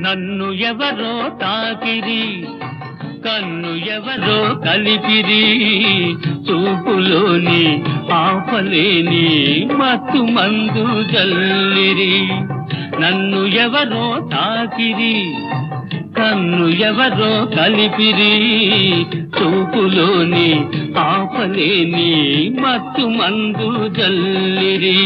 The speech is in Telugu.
నన్ను ఎవరో తాకిరి కన్ను ఎవరో కలిపిరి చూపులోని ఆపలేని మత్తు మందు జల్లిరి నన్ను ఎవరో తాకిరి కన్ను ఎవరో కలిపిరి చూపులోని ఆపలేని మత్తు మందు జల్లిరి